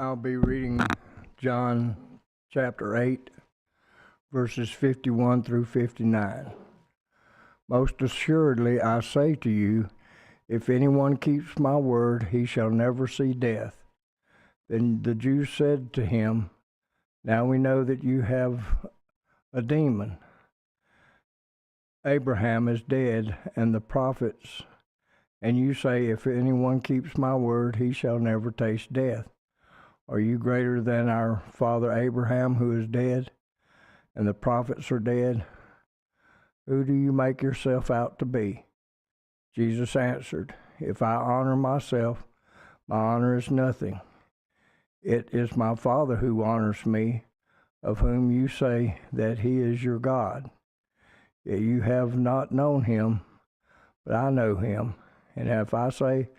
I'll be reading John chapter 8, verses 51 through 59. Most assuredly I say to you, if anyone keeps my word, he shall never see death. Then the Jews said to him, now we know that you have a demon. Abraham is dead, and the prophets, and you say, if anyone keeps my word, he shall never taste death. Are you greater than our father Abraham, who is dead, and the prophets are dead? Who do you make yourself out to be? Jesus answered, if I honor myself, my honor is nothing. It is my Father who honors me, of whom you say that he is your God. Yet you have not known him, but I know him. And if I say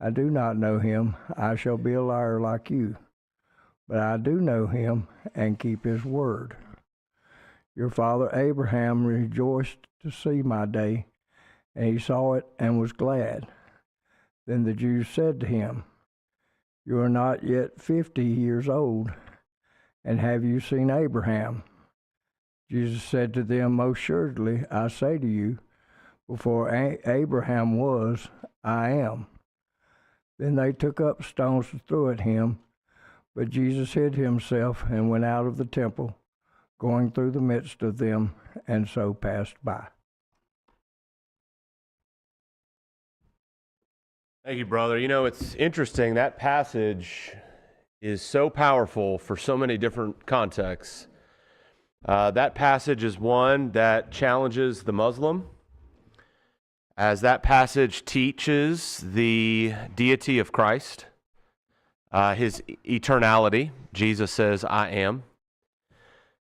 I do not know him, I shall be a liar like you. But I do know him and keep his word. Your father Abraham rejoiced to see my day, and he saw it and was glad. Then the Jews said to him, you are not yet 50 years old, and have you seen Abraham? Jesus said to them, most assuredly I say to you, before Abraham was, I am. Then they took up stones to throw at him, but Jesus hid himself and went out of the temple, going through the midst of them, and so passed by. Thank you, brother. You know, it's interesting. That passage is so powerful for so many different contexts. That passage is one that challenges the Muslim, as that passage teaches the deity of Christ, his eternality. Jesus says, I am.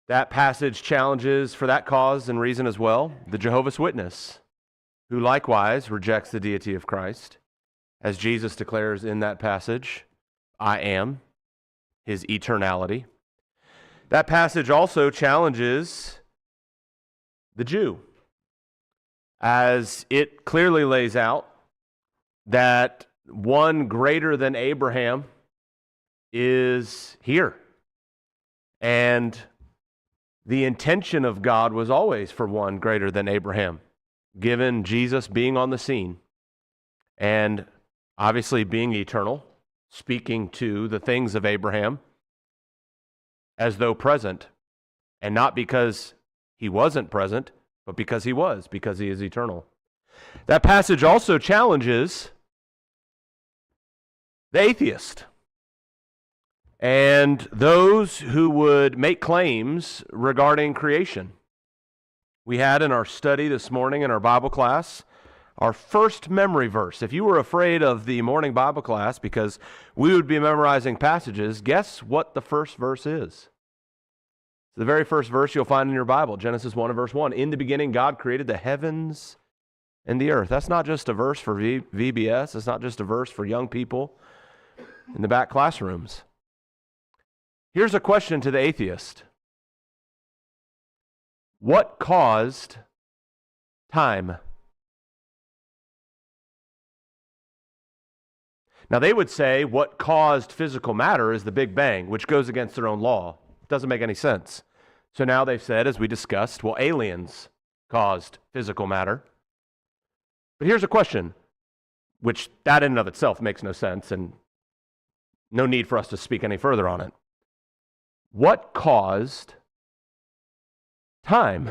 That passage challenges, for that cause and reason as well, the Jehovah's Witness, who likewise rejects the deity of Christ. As Jesus declares in that passage, I am, his eternality. That passage also challenges the Jew, as it clearly lays out that one greater than Abraham is here. And the intention of God was always for one greater than Abraham, given Jesus being on the scene and obviously being eternal, speaking to the things of Abraham as though present, and not because he wasn't present, but because he was, because he is eternal. That passage also challenges the atheist and those who would make claims regarding creation. We had in our study this morning in our Bible class our first memory verse. If you were afraid of the morning Bible class because we would be memorizing passages, guess what the first verse is? It's the very first verse you'll find in your Bible, Genesis 1 and verse 1. In the beginning, God created the heavens and the earth. That's not just a verse for VBS. It's not just a verse for young people in the back classrooms. Here's a question to the atheist. What caused time? Now, they would say what caused physical matter is the Big Bang, which goes against their own law. It doesn't make any sense. So now they've said, as we discussed, well, aliens caused physical matter. But here's a question, which that in and of itself makes no sense, and no need for us to speak any further on it. What caused time?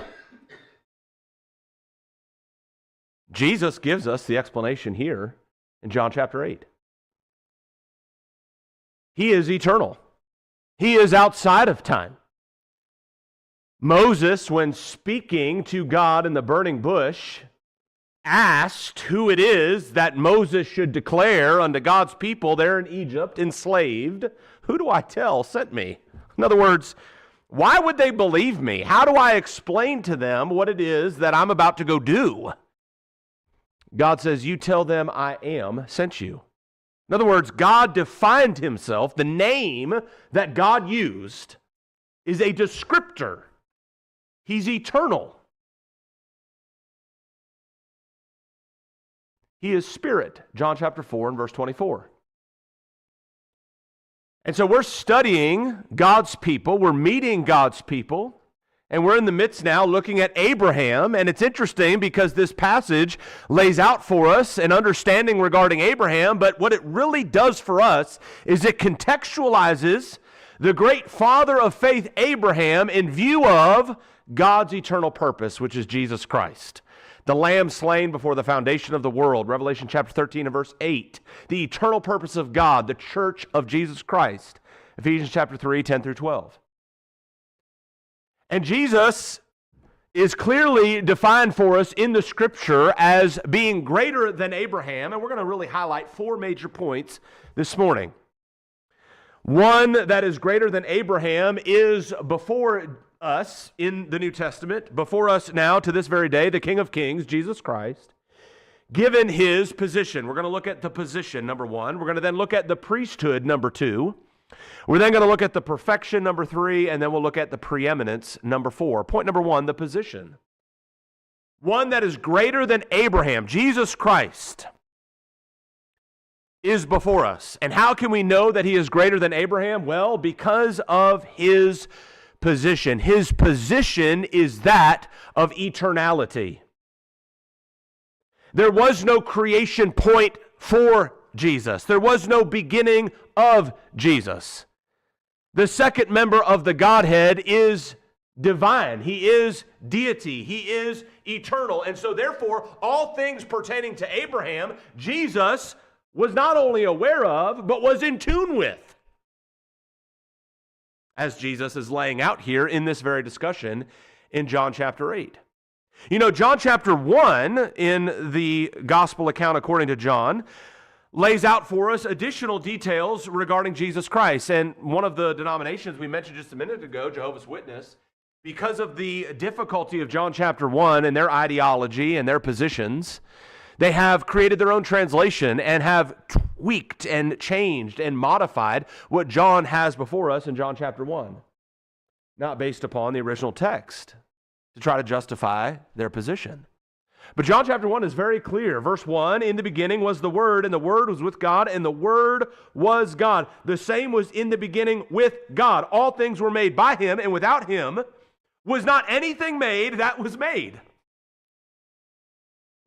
Jesus gives us the explanation here in John chapter 8. He is eternal. He is outside of time. Moses, when speaking to God in the burning bush, asked who it is that Moses should declare unto God's people there in Egypt, enslaved. Who do I tell sent me? In other words, why would they believe me? How do I explain to them what it is that I'm about to go do? God says, you tell them I am sent you. In other words, God defined himself. The name that God used is a descriptor. He's eternal. He is spirit. John chapter 4 and verse 24. And so we're studying God's people, we're meeting God's people, and we're in the midst now looking at Abraham. And it's interesting because this passage lays out for us an understanding regarding Abraham, but what it really does for us is it contextualizes the great father of faith, Abraham, in view of God's eternal purpose, which is Jesus Christ, the Lamb slain before the foundation of the world, Revelation chapter 13 and verse 8, the eternal purpose of God, the church of Jesus Christ, Ephesians chapter 3, 10 through 12. And Jesus is clearly defined for us in the Scripture as being greater than Abraham, and we're going to really highlight four major points this morning. One that is greater than Abraham is before us in the New Testament, before us now to this very day, the King of Kings, Jesus Christ, given his position. We're going to look at the position, number one. We're going to then look at the priesthood, number two. We're then going to look at the perfection, number three, and then we'll look at the preeminence, number four. Point number one, the position. One that is greater than Abraham, Jesus Christ, is before us. And how can we know that he is greater than Abraham? Well, because of his position. His position is that of eternality. There was no creation point for Jesus. There was no beginning of Jesus. The second member of the Godhead is divine. He is deity. He is eternal. And so therefore, all things pertaining to Abraham, Jesus was not only aware of, but was in tune with, as Jesus is laying out here in this very discussion in John chapter 8. You know, John chapter 1 in the gospel account according to John lays out for us additional details regarding Jesus Christ. And one of the denominations we mentioned just a minute ago, Jehovah's Witness, because of the difficulty of John chapter 1 and their ideology and their positions, they have created their own translation and have tweaked and changed and modified what John has before us in John chapter 1, not based upon the original text, to try to justify their position. But John chapter 1 is very clear. Verse 1, in the beginning was the Word, and the Word was with God, and the Word was God. The same was in the beginning with God. All things were made by him, and without him was not anything made that was made.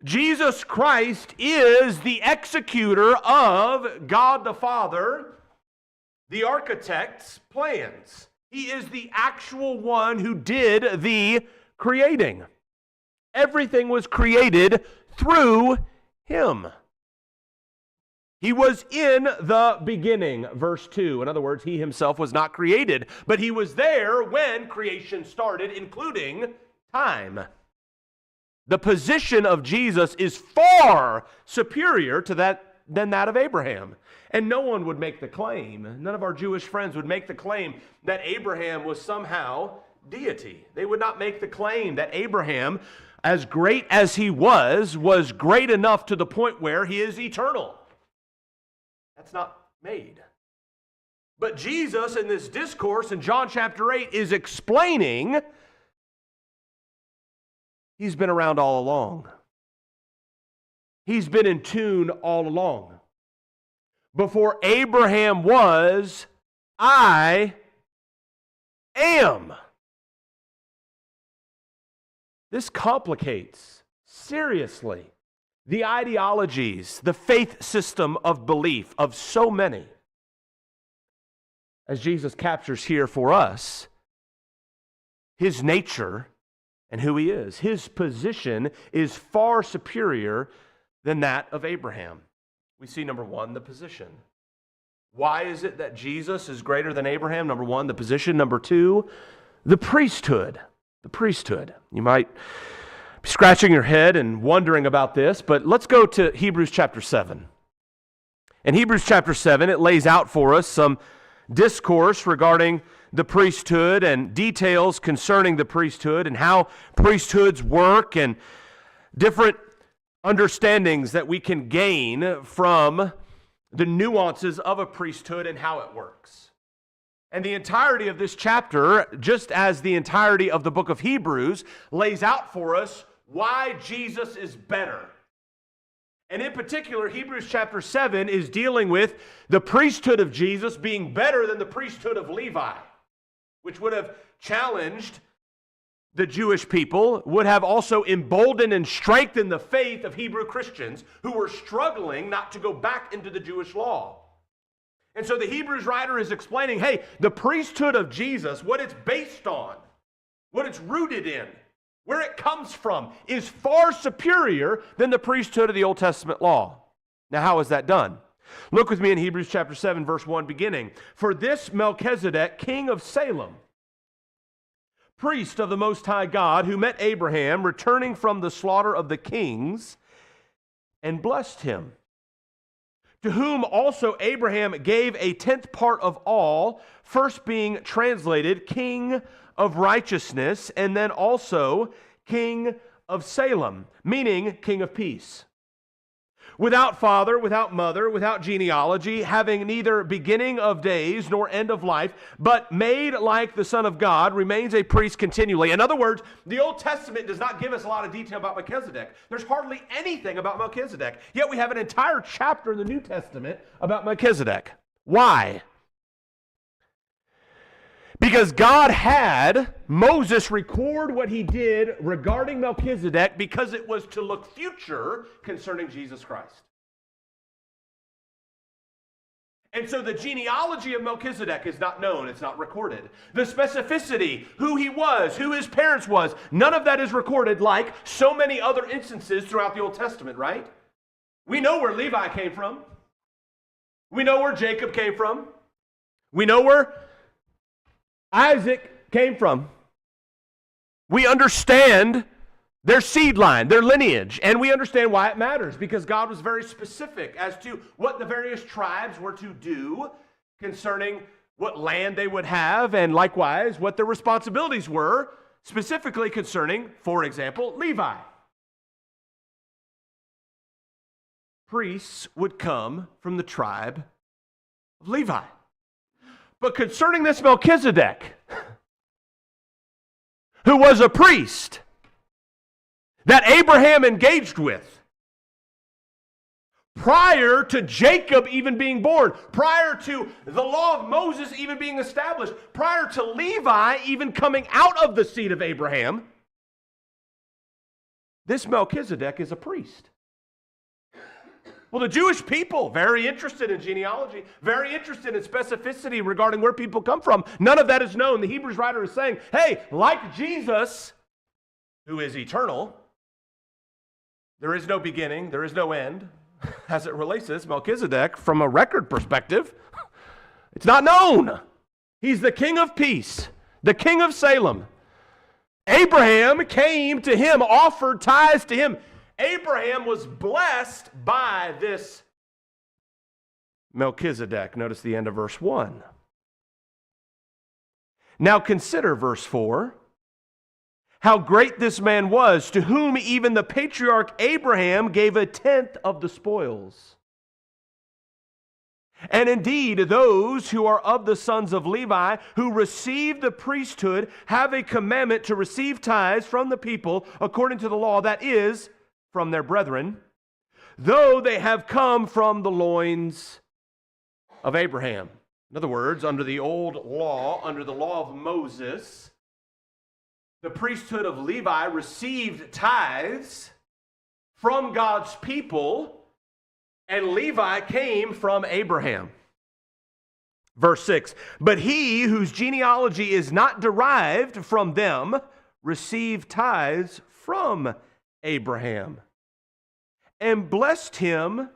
Jesus Christ is the executor of God the Father, the architect's plans. He is the actual one who did the creating. Everything was created through him. He was in the beginning, verse 2. In other words, he himself was not created, but he was there when creation started, including time. The position of Jesus is far superior to than that of Abraham. And no one would make the claim, none of our Jewish friends would make the claim that Abraham was somehow deity. They would not make the claim that Abraham, as great as he was great enough to the point where he is eternal. That's not made. But Jesus in this discourse in John chapter 8 is explaining he's been around all along. He's been in tune all along. Before Abraham was, I am. This complicates seriously the ideologies, the faith system of belief of so many, as Jesus captures here for us his nature and who he is. His position is far superior than that of Abraham. We see, number one, the position. Why is it that Jesus is greater than Abraham? Number one, the position. Number two, the priesthood. The priesthood. You might be scratching your head and wondering about this, but let's go to Hebrews chapter 7. In Hebrews chapter 7, it lays out for us some discourse regarding the priesthood and details concerning the priesthood and how priesthoods work and different understandings that we can gain from the nuances of a priesthood and how it works. And the entirety of this chapter, just as the entirety of the book of Hebrews, lays out for us why Jesus is better And in particular, Hebrews chapter 7 is dealing with the priesthood of Jesus being better than the priesthood of Levi, which would have challenged the Jewish people, would have also emboldened and strengthened the faith of Hebrew Christians who were struggling not to go back into the Jewish law. And so the Hebrews writer is explaining, hey, the priesthood of Jesus, what it's based on, what it's rooted in, where it comes from, is far superior than the priesthood of the Old Testament law. Now, how is that done? Look with me in Hebrews chapter 7, verse 1 beginning. For this Melchizedek, king of Salem, priest of the Most High God, who met Abraham, returning from the slaughter of the kings, and blessed him, to whom also Abraham gave a tenth part of all, first being translated King of Righteousness, and then also King of Salem, meaning King of Peace. Without father, without mother, without genealogy, having neither beginning of days nor end of life, but made like the Son of God, remains a priest continually. In other words, the Old Testament does not give us a lot of detail about Melchizedek. There's hardly anything about Melchizedek. Yet we have an entire chapter in the New Testament about Melchizedek. Why? Because God had Moses record what he did regarding Melchizedek because it was to look future concerning Jesus Christ. And so the genealogy of Melchizedek is not known, it's not recorded. The specificity, who he was, who his parents was, none of that is recorded like so many other instances throughout the Old Testament, right? We know where Levi came from. We know where Jacob came from. We know where Isaac came from. We understand their seed line, their lineage, and we understand why it matters, because God was very specific as to what the various tribes were to do concerning what land they would have, and likewise what their responsibilities were, specifically concerning, for example, Levi. Priests would come from the tribe of Levi. But concerning this Melchizedek, who was a priest that Abraham engaged with, prior to Jacob even being born, prior to the law of Moses even being established, prior to Levi even coming out of the seed of Abraham, this Melchizedek is a priest. Well, the Jewish people, very interested in genealogy, very interested in specificity regarding where people come from. None of that is known. The Hebrews writer is saying, hey, like Jesus, who is eternal, there is no beginning, there is no end. As it relates to this Melchizedek, from a record perspective, it's not known. He's the King of Peace, the King of Salem. Abraham came to him, offered tithes to him. Abraham was blessed by this Melchizedek. Notice the end of verse 1. Now consider verse 4. How great this man was, to whom even the patriarch Abraham gave a tenth of the spoils. And indeed, those who are of the sons of Levi, who receive the priesthood, have a commandment to receive tithes from the people according to the law, that is, from their brethren, though they have come from the loins of Abraham. In other words, under the old law, under the law of Moses, the priesthood of Levi received tithes from God's people, and Levi came from Abraham. Verse 6, but he whose genealogy is not derived from them received tithes from Abraham, and blessed him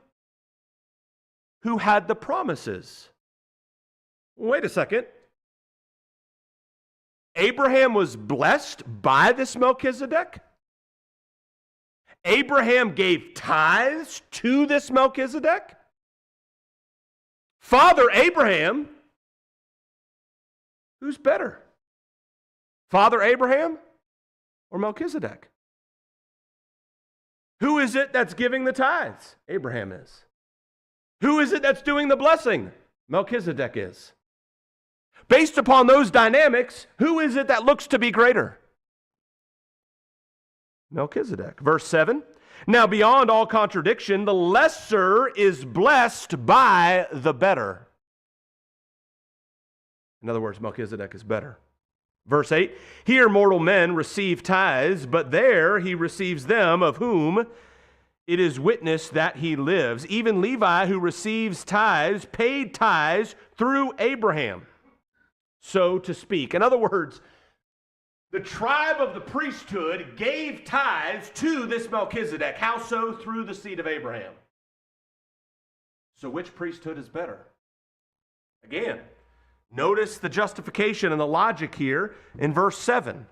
who had the promises. Wait a second. Abraham was blessed by this Melchizedek? Abraham gave tithes to this Melchizedek? Father Abraham, who's better? Father Abraham or Melchizedek? Who is it that's giving the tithes? Abraham is. Who is it that's doing the blessing? Melchizedek is. Based upon those dynamics, who is it that looks to be greater? Melchizedek. Verse 7, Now, beyond all contradiction, the lesser is blessed by the better. In other words, Melchizedek is better. Verse 8, here mortal men receive tithes, but there he receives them of whom it is witnessed that he lives. Even Levi, who receives tithes, paid tithes through Abraham, so to speak. In other words, the tribe of the priesthood gave tithes to this Melchizedek. How so? Through the seed of Abraham. So which priesthood is better? Again, notice the justification and the logic here in verse 7.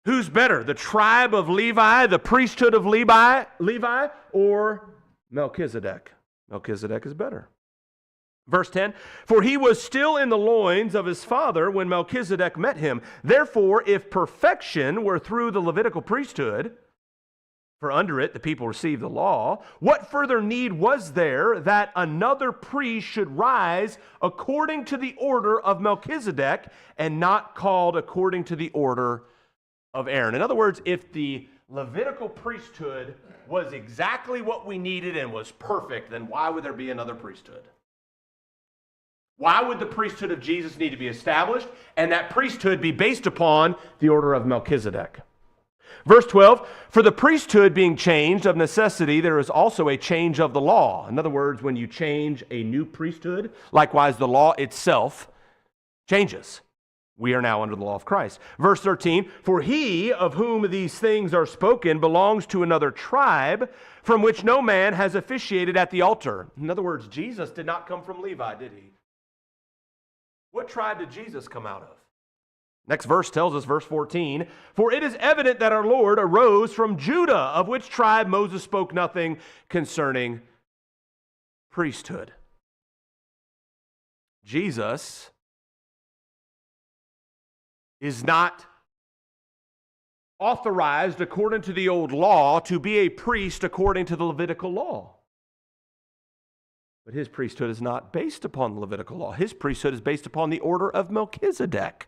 Who's better, the tribe of Levi, the priesthood of Levi, or Melchizedek? Melchizedek is better. Verse 10, for he was still in the loins of his father when Melchizedek met him. Therefore, if perfection were through the Levitical priesthood, for under it the people received the law, what further need was there that another priest should rise according to the order of Melchizedek and not called according to the order of Aaron? In other words, if the Levitical priesthood was exactly what we needed and was perfect, then why would there be another priesthood? Why would the priesthood of Jesus need to be established and that priesthood be based upon the order of Melchizedek? Verse 12, for the priesthood being changed of necessity, there is also a change of the law. In other words, when you change a new priesthood, likewise the law itself changes. We are now under the law of Christ. Verse 13, for he of whom these things are spoken belongs to another tribe from which no man has officiated at the altar. In other words, Jesus did not come from Levi, did he? What tribe did Jesus come out of? Next verse tells us, verse 14, for it is evident that our Lord arose from Judah, of which tribe Moses spoke nothing concerning priesthood. Jesus is not authorized according to the old law to be a priest according to the Levitical law. But his priesthood is not based upon the Levitical law. His priesthood is based upon the order of Melchizedek,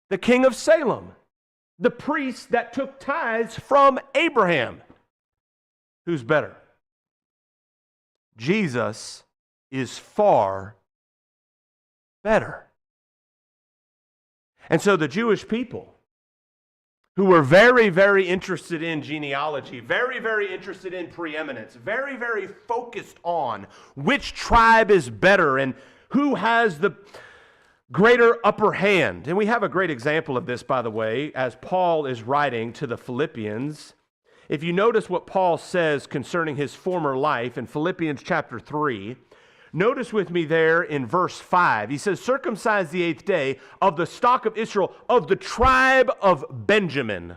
the king of Salem, the priest that took tithes from Abraham. Who's better? Jesus is far better. And so the Jewish people, who were very, very interested in genealogy, very, very interested in preeminence, very, very focused on which tribe is better and who has the greater upper hand. And we have a great example of this, by the way, as Paul is writing to the Philippians. If you notice what Paul says concerning his former life in Philippians chapter 3, notice with me there in verse 5. He says, circumcised the 8th day of the stock of Israel, of the tribe of Benjamin.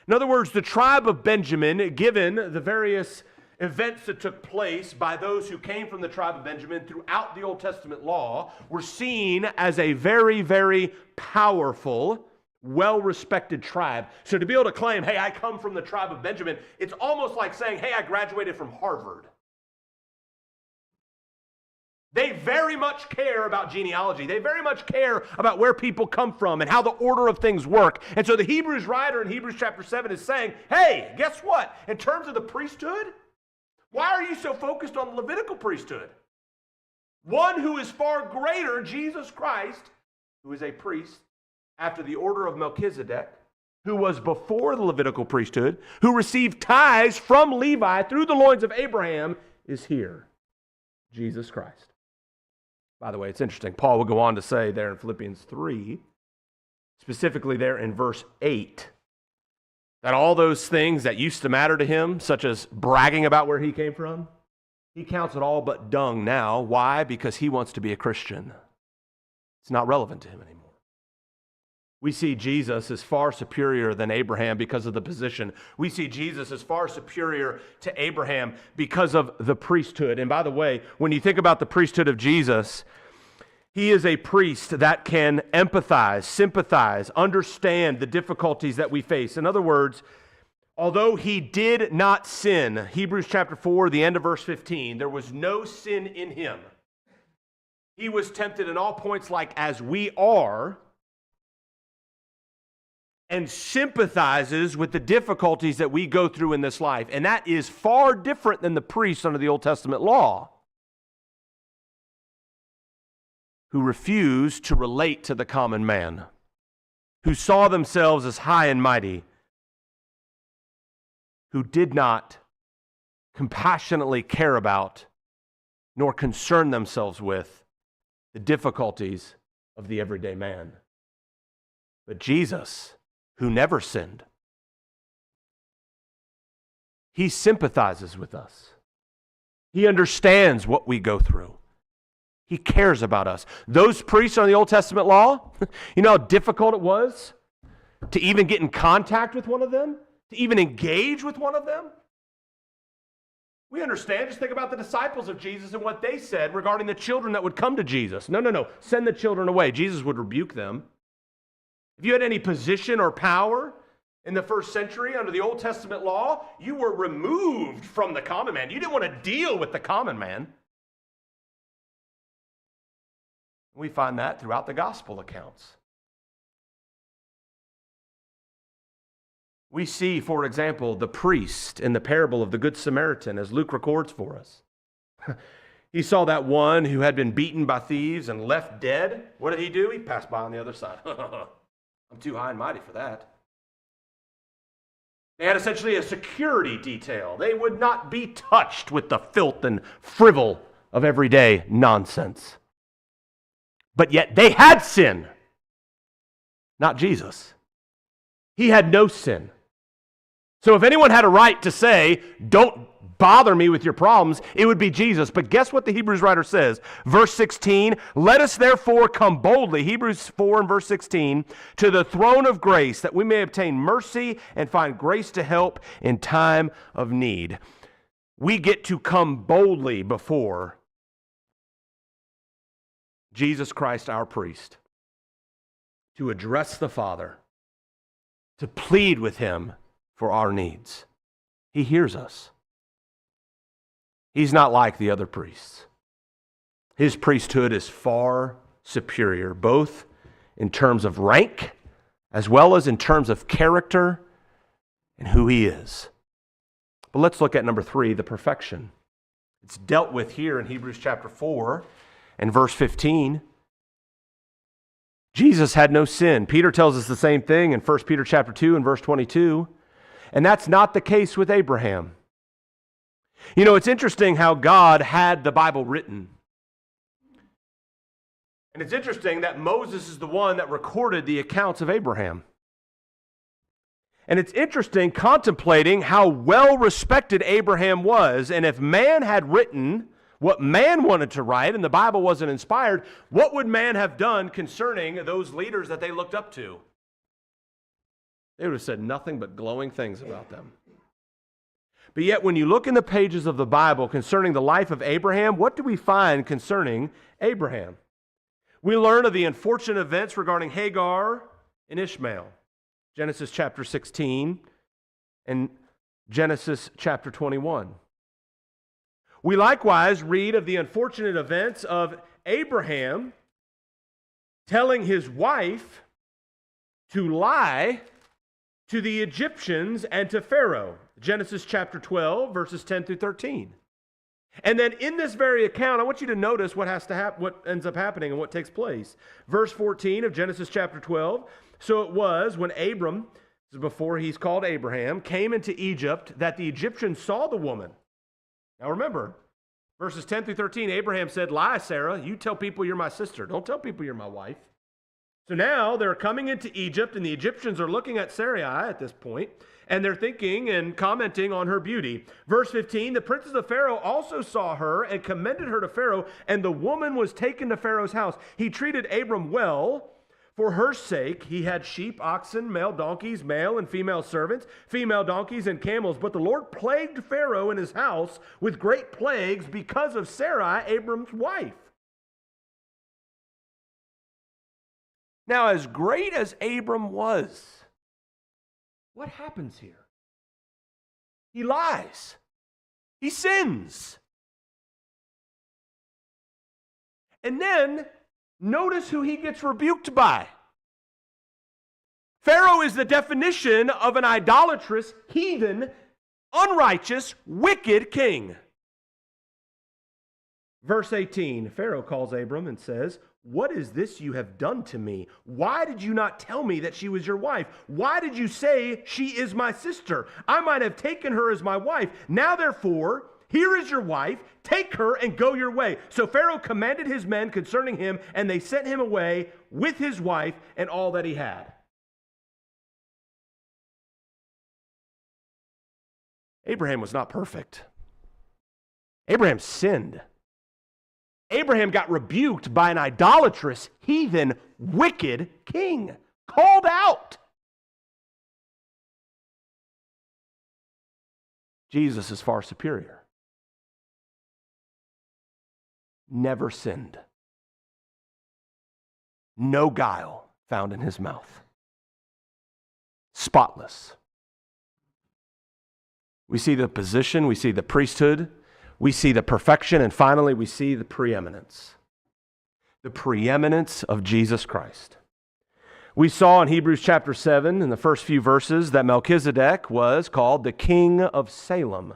In other words, the tribe of Benjamin, given the various events that took place by those who came from the tribe of Benjamin throughout the Old Testament law, were seen as a very, very powerful, well-respected tribe. So to be able to claim, hey, I come from the tribe of Benjamin, it's almost like saying, hey, I graduated from Harvard. They very much care about genealogy. They very much care about where people come from and how the order of things work. And so the Hebrews writer in Hebrews chapter 7 is saying, hey, guess what? In terms of the priesthood, why are you so focused on the Levitical priesthood? One who is far greater, Jesus Christ, who is a priest after the order of Melchizedek, who was before the Levitical priesthood, who received tithes from Levi through the loins of Abraham, is here, Jesus Christ. By the way, it's interesting. Paul will go on to say there in Philippians 3, specifically there in verse 8, that all those things that used to matter to him, such as bragging about where he came from, he counts it all but dung now. Why? Because he wants to be a Christian. It's not relevant to him anymore. We see Jesus as far superior than Abraham because of the position. We see Jesus as far superior to Abraham because of the priesthood. And by the way, when you think about the priesthood of Jesus, he is a priest that can empathize, sympathize, understand the difficulties that we face. In other words, although he did not sin, Hebrews chapter 4, the end of verse 15, there was no sin in him. He was tempted in all points like as we are, and sympathizes with the difficulties that we go through in this life. And that is far different than the priests under the Old Testament law, who refused to relate to the common man, who saw themselves as high and mighty, who did not compassionately care about nor concern themselves with the difficulties of the everyday man. But Jesus, who never sinned, he sympathizes with us. He understands what we go through. He cares about us. Those priests on the Old Testament law, you know how difficult it was to even get in contact with one of them, to even engage with one of them? We understand. Just think about the disciples of Jesus and what they said regarding the children that would come to Jesus. No. Send the children away. Jesus would rebuke them. If you had any position or power in the first century under the Old Testament law, you were removed from the common man. You didn't want to deal with the common man. We find that throughout the gospel accounts. We see, for example, the priest in the parable of the Good Samaritan, as Luke records for us. He saw that one who had been beaten by thieves and left dead. What did he do? He passed by on the other side. I'm too high and mighty for that. They had essentially a security detail. They would not be touched with the filth and frivol of everyday nonsense. But yet they had sin. Not Jesus. He had no sin. So if anyone had a right to say, don't bother me with your problems, it would be Jesus. But guess what the Hebrews writer says? Verse 16, let us therefore come boldly, Hebrews 4 and verse 16, to the throne of grace, that we may obtain mercy and find grace to help in time of need. We get to come boldly before Jesus Christ, our priest, to address the Father, to plead with him for our needs. He hears us. He's not like the other priests. His priesthood is far superior, both in terms of rank as well as in terms of character and who he is. But let's look at number 3, the perfection. It's dealt with here in Hebrews chapter 4 and verse 15. Jesus had no sin. Peter tells us the same thing in 1 Peter chapter 2 and verse 22. And that's not the case with Abraham. You know, it's interesting how God had the Bible written. And it's interesting that Moses is the one that recorded the accounts of Abraham. And it's interesting contemplating how well respected Abraham was. And if man had written what man wanted to write and the Bible wasn't inspired, what would man have done concerning those leaders that they looked up to? They would have said nothing but glowing things about them. But yet when you look in the pages of the Bible concerning the life of Abraham, what do we find concerning Abraham? We learn of the unfortunate events regarding Hagar and Ishmael. Genesis chapter 16 and Genesis chapter 21. We likewise read of the unfortunate events of Abraham telling his wife to lie to the Egyptians and to Pharaoh. Genesis chapter 12, verses 10 through 13. And then in this very account, I want you to notice what ends up happening and what takes place. Verse 14 of Genesis chapter 12. So it was when Abram, this is before he's called Abraham, came into Egypt that the Egyptians saw the woman. Now remember, verses 10 through 13, Abraham said, lie, Sarah, you tell people you're my sister. Don't tell people you're my wife. So now they're coming into Egypt, and the Egyptians are looking at Sarai at this point, and they're thinking and commenting on her beauty. Verse 15, the princes of Pharaoh also saw her and commended her to Pharaoh, and the woman was taken to Pharaoh's house. He treated Abram well. For her sake, he had sheep, oxen, male donkeys, male and female servants, female donkeys and camels. But the Lord plagued Pharaoh and his house with great plagues because of Sarai, Abram's wife. Now, as great as Abram was, what happens here? He lies. He sins. And then, notice who he gets rebuked by. Pharaoh is the definition of an idolatrous, heathen, unrighteous, wicked king. Verse 18, Pharaoh calls Abram and says, "What is this you have done to me? Why did you not tell me that she was your wife? Why did you say she is my sister? I might have taken her as my wife. Now therefore, here is your wife. Take her and go your way." So Pharaoh commanded his men concerning him, and they sent him away with his wife and all that he had. Abraham was not perfect. Abraham sinned. Abraham got rebuked by an idolatrous, heathen, wicked king, called out. Jesus is far superior. Never sinned. No guile found in his mouth. Spotless. We see the position, we see the priesthood, we see the perfection, and finally we see the preeminence. The preeminence of Jesus Christ. We saw in Hebrews chapter 7, in the first few verses, that Melchizedek was called the King of Salem.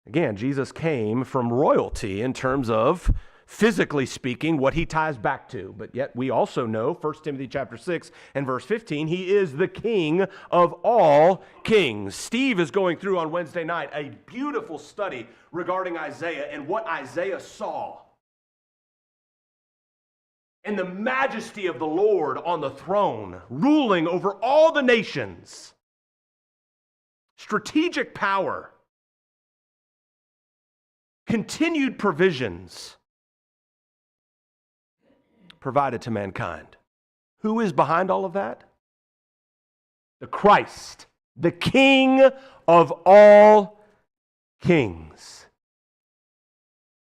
Again, Jesus came from royalty in terms of, physically speaking, what he ties back to. But yet we also know, 1 Timothy chapter 6 and verse 15, he is the King of all kings. Steve is going through on Wednesday night a beautiful study regarding Isaiah and what Isaiah saw. And the majesty of the Lord on the throne, ruling over all the nations. Strategic power. Continued provisions provided to mankind. Who is behind all of that? The Christ, the King of all kings.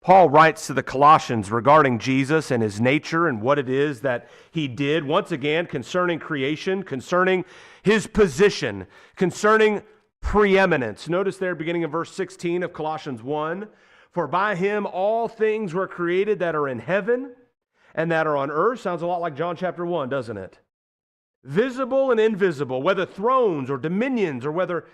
Paul writes to the Colossians regarding Jesus and his nature and what it is that he did, once again concerning creation, concerning his position, concerning preeminence. Notice there beginning in verse 16 of Colossians 1, "For by him all things were created that are in heaven and that are on earth." Sounds a lot like John chapter 1, doesn't it? Visible and invisible, whether thrones or dominions or whether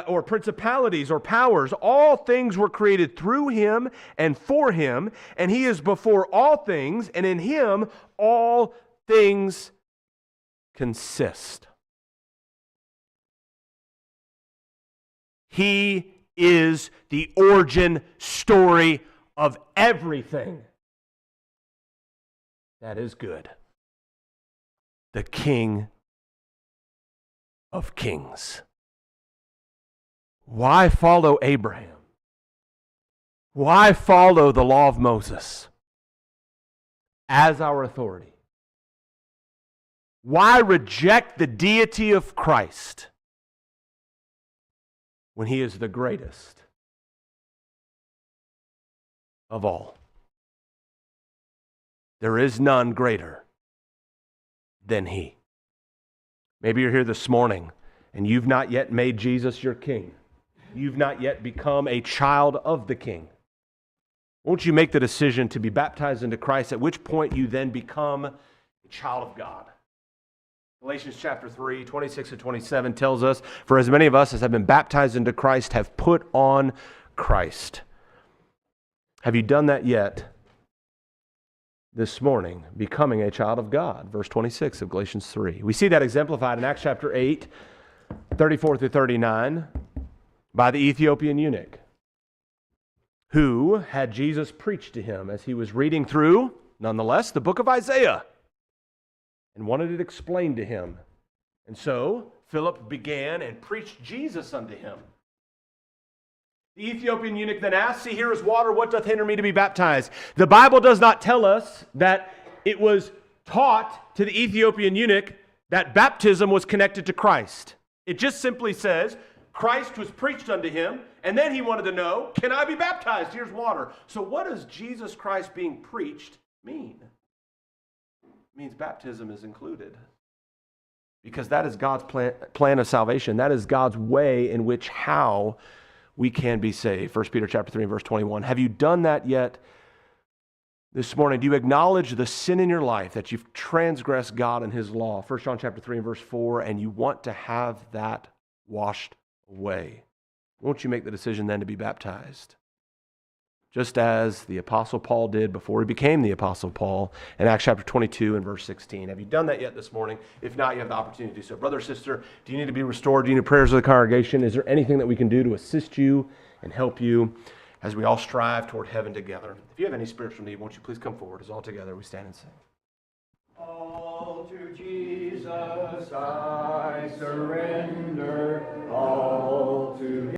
or principalities or powers, all things were created through him and for him, and he is before all things, and in him all things consist. He is the origin story of everything that is good. The King of kings. Why follow Abraham? Why follow the law of Moses as our authority? Why reject the deity of Christ when he is the greatest of all? There is none greater than he. Maybe you're here this morning and you've not yet made Jesus your king. You've not yet become a child of the King. Won't you make the decision to be baptized into Christ, at which point you then become a child of God? Galatians chapter 3, 26 to 27 tells us, "For as many of us as have been baptized into Christ have put on Christ." Have you done that yet this morning, becoming a child of God? Verse 26 of Galatians 3. We see that exemplified in Acts chapter 8, 34 through 39, by the Ethiopian eunuch, who had Jesus preach to him as he was reading through, nonetheless, the book of Isaiah, and wanted it explained to him. And so Philip began and preached Jesus unto him. The Ethiopian eunuch then asked, "See, here is water. What doth hinder me to be baptized?" The Bible does not tell us that it was taught to the Ethiopian eunuch that baptism was connected to Christ. It just simply says, Christ was preached unto him, and then he wanted to know, can I be baptized? Here's water. So what does Jesus Christ being preached mean? It means baptism is included. Because that is God's plan of salvation. That is God's way in which how we can be saved. 1 Peter chapter 3 and verse 21. Have you done that yet This morning, do you acknowledge the sin in your life that you've transgressed God and His law? 1 John chapter 3 and verse 4, and you want to have that washed away. Won't you make the decision then to be baptized? Just as the Apostle Paul did before he became the Apostle Paul in Acts chapter 22 and verse 16. Have you done that yet this morning? If not, you have the opportunity to do so. Brother or sister, do you need to be restored? Do you need prayers of the congregation? Is there anything that we can do to assist you and help you as we all strive toward heaven together? If you have any spiritual need, won't you please come forward as all together we stand and sing. All to Jesus I surrender.